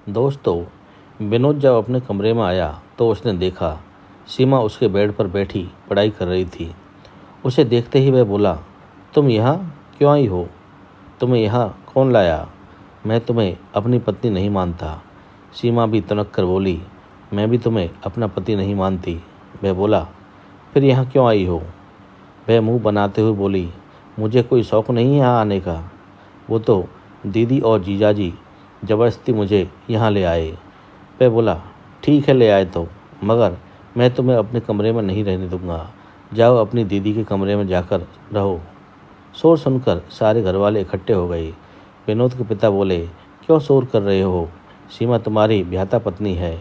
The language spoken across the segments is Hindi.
दोस्तों, विनोद जब अपने कमरे में आया तो उसने देखा सीमा उसके बेड पर बैठी पढ़ाई कर रही थी। उसे देखते ही वह बोला, तुम यहाँ क्यों आई हो? तुम्हें यहाँ कौन लाया? मैं तुम्हें अपनी पत्नी नहीं मानता। सीमा भी तनक कर बोली, मैं भी तुम्हें अपना पति नहीं मानती। वह बोला, फिर यहाँ क्यों आई हो? वह मुंह बनाते हुए बोली, मुझे कोई शौक़ नहीं है यहाँ आने का। वो तो दीदी और जीजाजी ज़बरदस्ती मुझे यहाँ ले आए। वह बोला, ठीक है ले आए तो, मगर मैं तुम्हें अपने कमरे में नहीं रहने दूंगा। जाओ अपनी दीदी के कमरे में जाकर रहो। शोर सुनकर सारे घरवाले इकट्ठे हो गए। विनोद के पिता बोले, क्यों शोर कर रहे हो? सीमा तुम्हारी ब्याहता पत्नी है,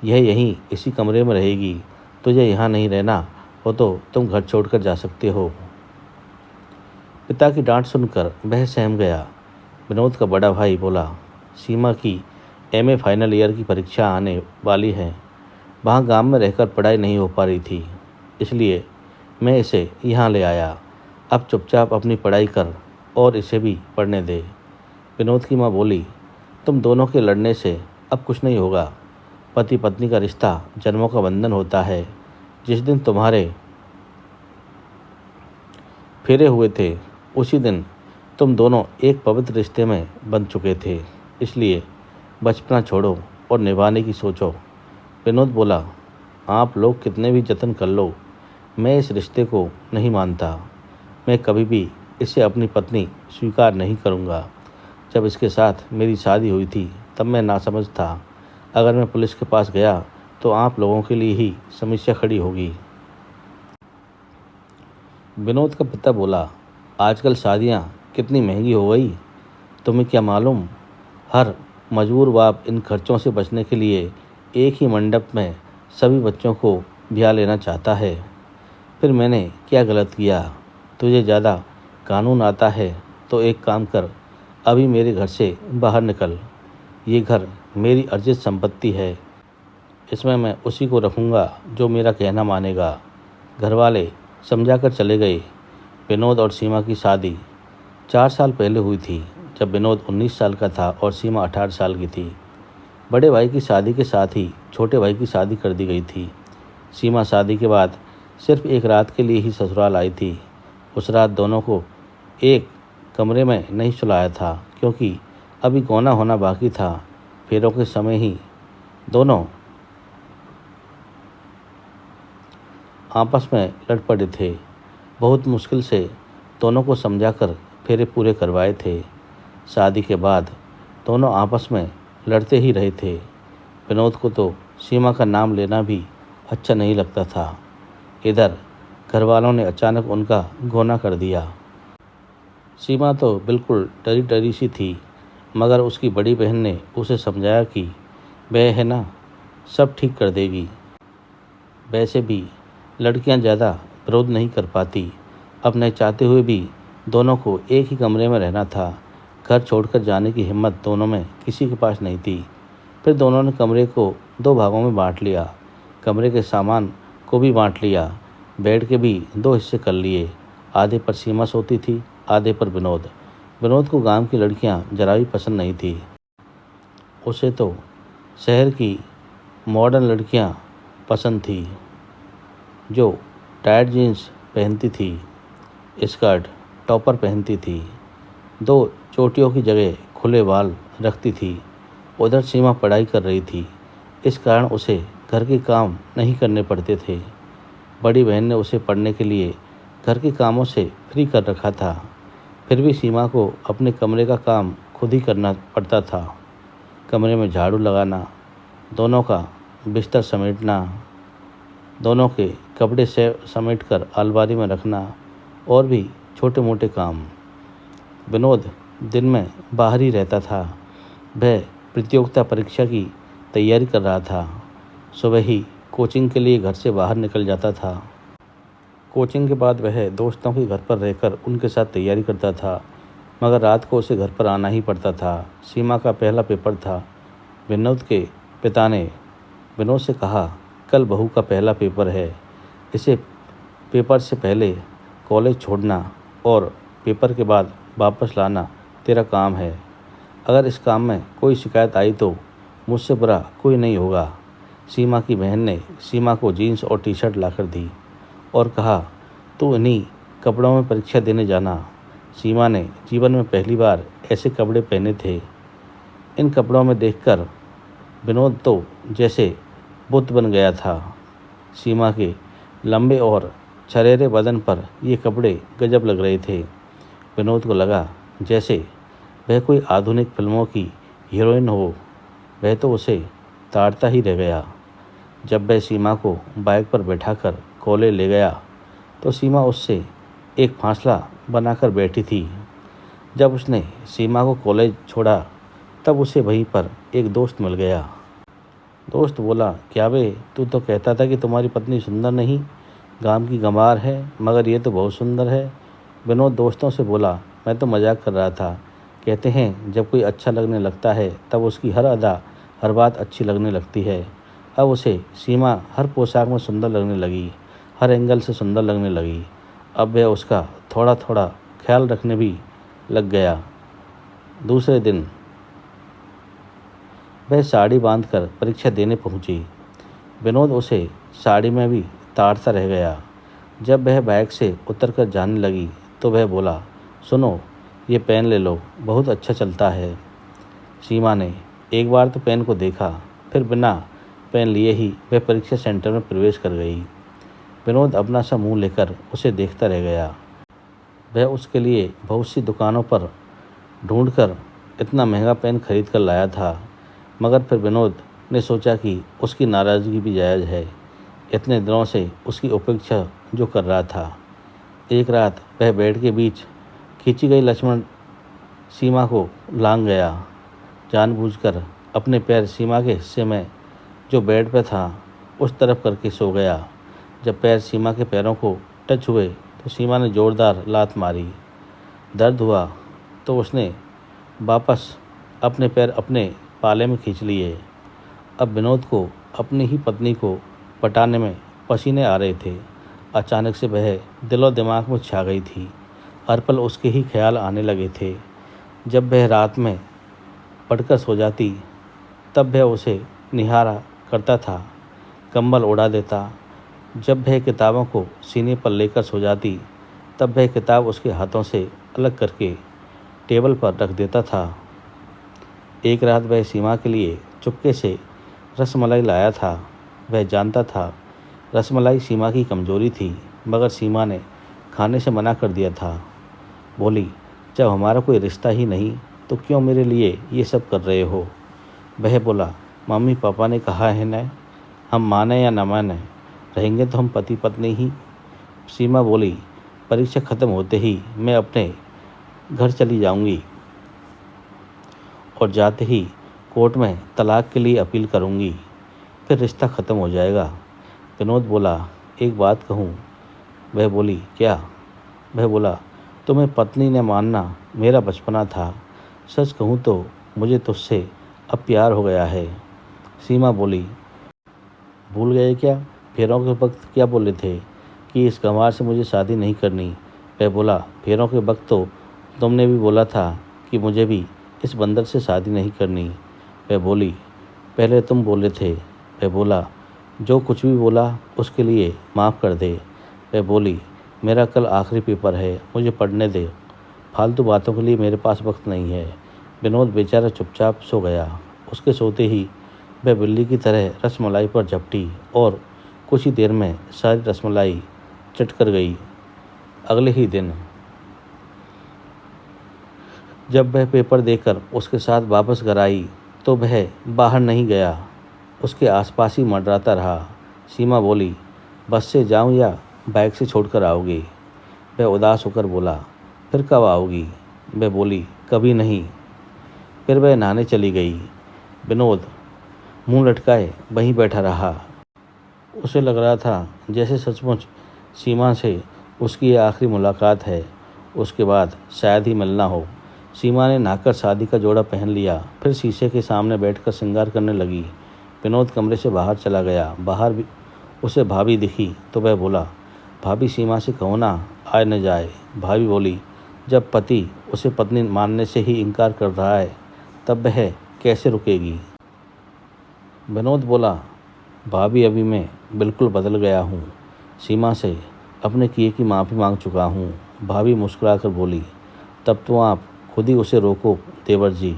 यह यहीं इसी कमरे में रहेगी। तुझे यहाँ नहीं रहना हो तो तुम घर छोड़कर जा सकते हो। पिता की डांट सुनकर वह सहम गया। विनोद का बड़ा भाई बोला, सीमा की एमए फाइनल ईयर की परीक्षा आने वाली है। वहाँ गांव में रहकर पढ़ाई नहीं हो पा रही थी, इसलिए मैं इसे यहाँ ले आया। अब चुपचाप अपनी पढ़ाई कर और इसे भी पढ़ने दे। विनोद की माँ बोली, तुम दोनों के लड़ने से अब कुछ नहीं होगा। पति पत्नी का रिश्ता जन्मों का बंधन होता है। जिस दिन तुम्हारे फेरे हुए थे उसी दिन तुम दोनों एक पवित्र रिश्ते में बंध चुके थे, इसलिए बचपना छोड़ो और निभाने की सोचो। विनोद बोला, आप लोग कितने भी जतन कर लो, मैं इस रिश्ते को नहीं मानता। मैं कभी भी इसे अपनी पत्नी स्वीकार नहीं करूँगा। जब इसके साथ मेरी शादी हुई थी तब मैं नासमझ था। अगर मैं पुलिस के पास गया तो आप लोगों के लिए ही समस्या खड़ी होगी। विनोद का पिता बोला, आजकल शादियाँ कितनी महंगी हो गई, तुम्हें क्या मालूम? हर मजबूर बाप इन खर्चों से बचने के लिए एक ही मंडप में सभी बच्चों को ब्याह लेना चाहता है। फिर मैंने क्या गलत किया? तुझे ज़्यादा कानून आता है तो एक काम कर, अभी मेरे घर से बाहर निकल। ये घर मेरी अर्जित संपत्ति है, इसमें मैं उसी को रखूँगा जो मेरा कहना मानेगा। घरवाले समझा कर चले गए। विनोद और सीमा की शादी 4 साल पहले हुई थी, जब विनोद 19 साल का था और सीमा 18 साल की थी। बड़े भाई की शादी के साथ ही छोटे भाई की शादी कर दी गई थी। सीमा शादी के बाद सिर्फ एक रात के लिए ही ससुराल आई थी। उस रात दोनों को एक कमरे में नहीं सुलाया था, क्योंकि अभी गौना होना बाकी था। फेरों के समय ही दोनों आपस में लड़ पड़े थे। बहुत मुश्किल से दोनों को समझाकर फेरे पूरे करवाए थे। शादी के बाद दोनों आपस में लड़ते ही रहे थे। विनोद को तो सीमा का नाम लेना भी अच्छा नहीं लगता था। इधर घर वालों ने अचानक उनका गौना कर दिया। सीमा तो बिल्कुल डरी डरी सी थी, मगर उसकी बड़ी बहन ने उसे समझाया कि वह है ना, सब ठीक कर देगी। वैसे भी लड़कियां ज़्यादा विरोध नहीं कर पाती। अपने चाहते हुए भी दोनों को एक ही कमरे में रहना था। घर छोड़कर जाने की हिम्मत दोनों में किसी के पास नहीं थी। फिर दोनों ने कमरे को 2 भागों में बांट लिया। कमरे के सामान को भी बांट लिया। बेड के भी 2 हिस्से कर लिए। आधे पर सीमा सोती थी, आधे पर विनोद। विनोद को गांव की लड़कियां जरा भी पसंद नहीं थी। उसे तो शहर की मॉडर्न लड़कियां पसंद थी, जो टाइट जीन्स पहनती थी, स्कर्ट टॉपर पहनती थी, 2 चोटियों की जगह खुले बाल रखती थी। उधर सीमा पढ़ाई कर रही थी, इस कारण उसे घर के काम नहीं करने पड़ते थे। बड़ी बहन ने उसे पढ़ने के लिए घर के कामों से फ्री कर रखा था। फिर भी सीमा को अपने कमरे का काम खुद ही करना पड़ता था। कमरे में झाड़ू लगाना, दोनों का बिस्तर समेटना, दोनों के कपड़े से समेट कर अलमारी में रखना और भी छोटे मोटे काम। विनोद दिन में बाहर ही रहता था। वह प्रतियोगिता परीक्षा की तैयारी कर रहा था। सुबह ही कोचिंग के लिए घर से बाहर निकल जाता था। कोचिंग के बाद वह दोस्तों के घर पर रहकर उनके साथ तैयारी करता था, मगर रात को उसे घर पर आना ही पड़ता था। सीमा का पहला पेपर था। विनोद के पिता ने विनोद से कहा, कल बहू का पहला पेपर है, इसे पेपर से पहले कॉलेज छोड़ना और पेपर के बाद वापस लाना तेरा काम है। अगर इस काम में कोई शिकायत आई तो मुझसे बुरा कोई नहीं होगा। सीमा की बहन ने सीमा को जीन्स और टी शर्ट लाकर दी और कहा, तू इन्हीं कपड़ों में परीक्षा देने जाना। सीमा ने जीवन में पहली बार ऐसे कपड़े पहने थे। इन कपड़ों में देखकर विनोद तो जैसे बुत बन गया था। सीमा के लंबे और छरेरे बदन पर ये कपड़े गजब लग रहे थे। विनोद को लगा जैसे वह कोई आधुनिक फिल्मों की हीरोइन हो। वह तो उसे ताड़ता ही रह गया। जब वह सीमा को बाइक पर बैठाकर कॉलेज ले गया तो सीमा उससे एक फासला बनाकर बैठी थी। जब उसने सीमा को कॉलेज छोड़ा तब उसे वहीं पर एक दोस्त मिल गया। दोस्त बोला, क्या बे, तू तो कहता था कि तुम्हारी पत्नी सुंदर नहीं, गांव की गंवार है, मगर ये तो बहुत सुंदर है। विनोद दोस्तों से बोला, मैं तो मजाक कर रहा था। कहते हैं जब कोई अच्छा लगने लगता है तब उसकी हर अदा हर बात अच्छी लगने लगती है। अब उसे सीमा हर पोशाक में सुंदर लगने लगी, हर एंगल से सुंदर लगने लगी। अब वह उसका थोड़ा थोड़ा ख्याल रखने भी लग गया। दूसरे दिन वह साड़ी बांधकर परीक्षा देने पहुंची। विनोद उसे साड़ी में भी ताड़ता रह गया। जब वह बाइक से उतरकर जाने लगी तो वह बोला, सुनो, ये पेन ले लो, बहुत अच्छा चलता है। सीमा ने एक बार तो पेन को देखा, फिर बिना पेन लिए ही वह परीक्षा सेंटर में प्रवेश कर गई। विनोद अपना सा मुंह लेकर उसे देखता रह गया। वह उसके लिए बहुत सी दुकानों पर ढूंढकर इतना महंगा पेन खरीद कर लाया था, मगर फिर विनोद ने सोचा कि उसकी नाराज़गी भी जायज़ है। इतने दिनों से उसकी उपेक्षा जो कर रहा था। एक रात वह बेड के बीच खींची गई लक्ष्मण सीमा को लांग गया। जानबूझकर अपने पैर सीमा के हिस्से में जो बेड पर था उस तरफ करके सो गया। जब पैर सीमा के पैरों को टच हुए तो सीमा ने ज़ोरदार लात मारी। दर्द हुआ तो उसने वापस अपने पैर अपने पाले में खींच लिए। अब विनोद को अपनी ही पत्नी को पटाने में पसीने आ रहे थे। अचानक से वह दिलो दिमाग में छा गई थी। हर पल उसके ही ख्याल आने लगे थे। जब वह रात में पड़कर सो जाती तब वह उसे निहारा करता था, कंबल उड़ा देता। जब वह किताबों को सीने पर लेकर सो जाती तब वह किताब उसके हाथों से अलग करके टेबल पर रख देता था। एक रात वह सीमा के लिए चुपके से रसमलाई लाया था। वह जानता था रसमलाई सीमा की कमजोरी थी, मगर सीमा ने खाने से मना कर दिया था। बोली, जब हमारा कोई रिश्ता ही नहीं तो क्यों मेरे लिए ये सब कर रहे हो। वह बोला, मम्मी पापा ने कहा है न, हम माने या न माने रहेंगे तो हम पति पत्नी ही। सीमा बोली, परीक्षा ख़त्म होते ही मैं अपने घर चली जाऊंगी और जाते ही कोर्ट में तलाक के लिए अपील करूंगी, फिर रिश्ता ख़त्म हो जाएगा। विनोद बोला, एक बात कहूँ। वह बोली, क्या। वह बोला, तुम्हें पत्नी ने मानना मेरा बचपना था। सच कहूँ तो मुझे तुझसे अब प्यार हो गया है। सीमा बोली, भूल गए क्या, फेरों के वक्त क्या बोले थे कि इस गंवार से मुझे शादी नहीं करनी। वह बोला, फेरों के वक्त तो तुमने भी बोला था कि मुझे भी इस बंदर से शादी नहीं करनी। वह बोली, पहले तुम बोले थे। वह बोला, जो कुछ भी बोला उसके लिए माफ़ कर दे। वह बोली, मेरा कल आखिरी पेपर है, मुझे पढ़ने दे, फालतू बातों के लिए मेरे पास वक्त नहीं है। विनोद बेचारा चुपचाप सो गया। उसके सोते ही वह बिल्ली की तरह रसमलाई पर झपटी और कुछ ही देर में सारी रसमलाई चट कर गई। अगले ही दिन जब वह पेपर देकर उसके साथ वापस घर आई तो वह बाहर नहीं गया, उसके आसपास ही मंडराता रहा। सीमा बोली, बस से जाऊं या बाइक से छोड़कर आओगी। वह उदास होकर बोला, फिर कब आओगी। वह बोली, कभी नहीं। फिर वह नहाने चली गई। विनोद मुंह लटकाए वहीं बैठा रहा। उसे लग रहा था जैसे सचमुच सीमा से उसकी ये आखिरी मुलाकात है, उसके बाद शायद ही मिलना हो। सीमा ने नहाकर शादी का जोड़ा पहन लिया, फिर शीशे के सामने बैठकर श्रृंगार करने लगी। विनोद कमरे से बाहर चला गया। बाहर भी उसे भाभी दिखी तो वह बोला, भाभी सीमा से कहो ना आए न जाए। भाभी बोली, जब पति उसे पत्नी मानने से ही इनकार कर रहा है तब वह कैसे रुकेगी। विनोद बोला, भाभी अभी मैं बिल्कुल बदल गया हूँ। सीमा से अपने किए की माफ़ी मांग चुका हूँ। भाभी मुस्कुराकर बोली, तब तो आप खुद ही उसे रोको देवर जी,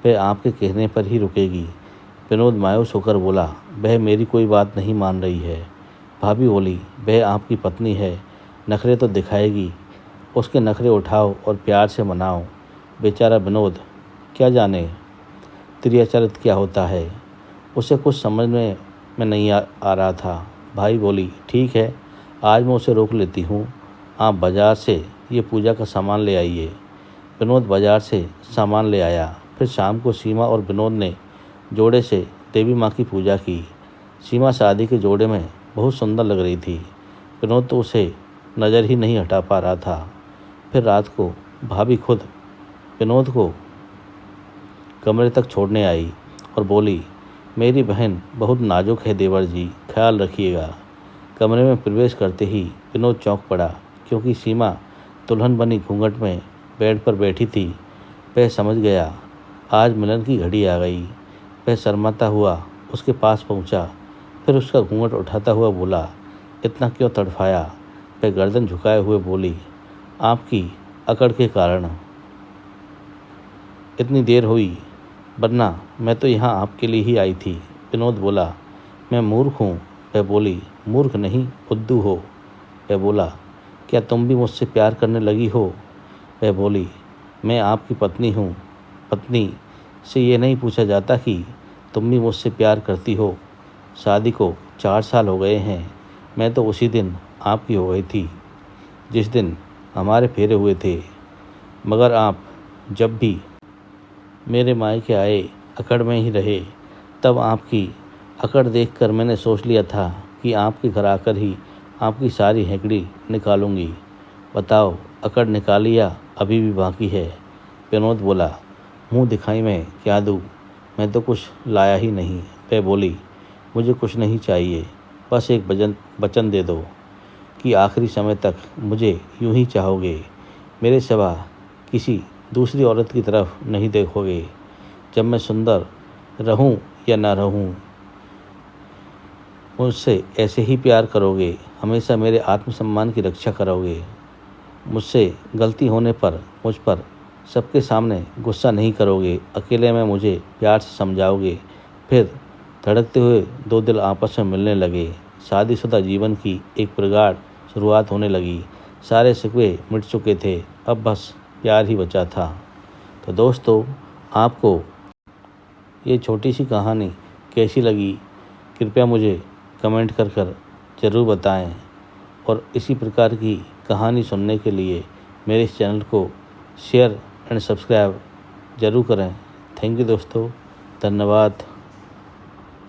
वह आपके कहने पर ही रुकेगी। विनोद मायूस होकर बोला, वह मेरी कोई बात नहीं मान रही है। भाभी बोली, वह आपकी पत्नी है, नखरे तो दिखाएगी, उसके नखरे उठाओ और प्यार से मनाओ। बेचारा विनोद क्या जाने त्रियाचरित क्या होता है, उसे कुछ समझ में नहीं आ रहा था। भाई बोली, ठीक है, आज मैं उसे रोक लेती हूँ, आप बाज़ार से ये पूजा का सामान ले आइए। विनोद बाज़ार से सामान ले आया। फिर शाम को सीमा और विनोद ने जोड़े से देवी माँ की पूजा की। सीमा शादी के जोड़े में बहुत सुंदर लग रही थी। विनोद तो उसे नज़र ही नहीं हटा पा रहा था। फिर रात को भाभी खुद विनोद को कमरे तक छोड़ने आई और बोली, मेरी बहन बहुत नाजुक है देवर जी, ख्याल रखिएगा। कमरे में प्रवेश करते ही विनोद चौंक पड़ा, क्योंकि सीमा दुल्हन बनी घूंघट में बेड पर बैठी थी। वह समझ गया आज मिलन की घड़ी आ गई। वह शर्माता हुआ उसके पास पहुंचा, फिर उसका घूंघट उठाता हुआ बोला, इतना क्यों तड़फाया? वह गर्दन झुकाए हुए बोली, आपकी अकड़ के कारण इतनी देर हुई, वरना मैं तो यहाँ आपके लिए ही आई थी। विनोद बोला, मैं मूर्ख हूँ। वह बोली, मूर्ख नहीं, बुद्धू हो। वह बोला, क्या तुम भी मुझसे प्यार करने लगी हो? वह बोली, मैं आपकी पत्नी हूँ। पत्नी से ये नहीं पूछा जाता कि तुम भी मुझसे प्यार करती हो। शादी को 4 साल हो गए हैं। मैं तो उसी दिन आपकी हो गई थी जिस दिन हमारे फेरे हुए थे, मगर आप जब भी मेरे मायके आए अकड़ में ही रहे। तब आपकी अकड़ देखकर मैंने सोच लिया था कि आपके घर आकर ही आपकी सारी हेकड़ी निकालूंगी। बताओ, अकड़ निकाली या अभी भी बाकी है? विनोद बोला, मुँह दिखाई मैं क्या दूँ, मैं तो कुछ लाया ही नहीं। वह बोली, मुझे कुछ नहीं चाहिए, बस एक वचन दे दो कि आखिरी समय तक मुझे यूं ही चाहोगे, मेरे सिवा किसी दूसरी औरत की तरफ नहीं देखोगे। जब मैं सुंदर रहूं या ना रहूं, मुझसे ऐसे ही प्यार करोगे, हमेशा मेरे आत्मसम्मान की रक्षा करोगे। मुझसे गलती होने पर मुझ पर सबके सामने गुस्सा नहीं करोगे, अकेले में मुझे प्यार से समझाओगे। फिर धड़कते हुए 2 दिल आपस में मिलने लगे। शादीशुदा जीवन की एक प्रगाढ़ शुरुआत होने लगी। सारे शिकवे मिट चुके थे, अब बस प्यार ही बचा था। तो दोस्तों, आपको ये छोटी सी कहानी कैसी लगी, कृपया मुझे कमेंट कर ज़रूर बताएं। और इसी प्रकार की कहानी सुनने के लिए मेरे इस चैनल को शेयर एंड सब्सक्राइब ज़रूर करें। थैंक यू दोस्तों, धन्यवाद।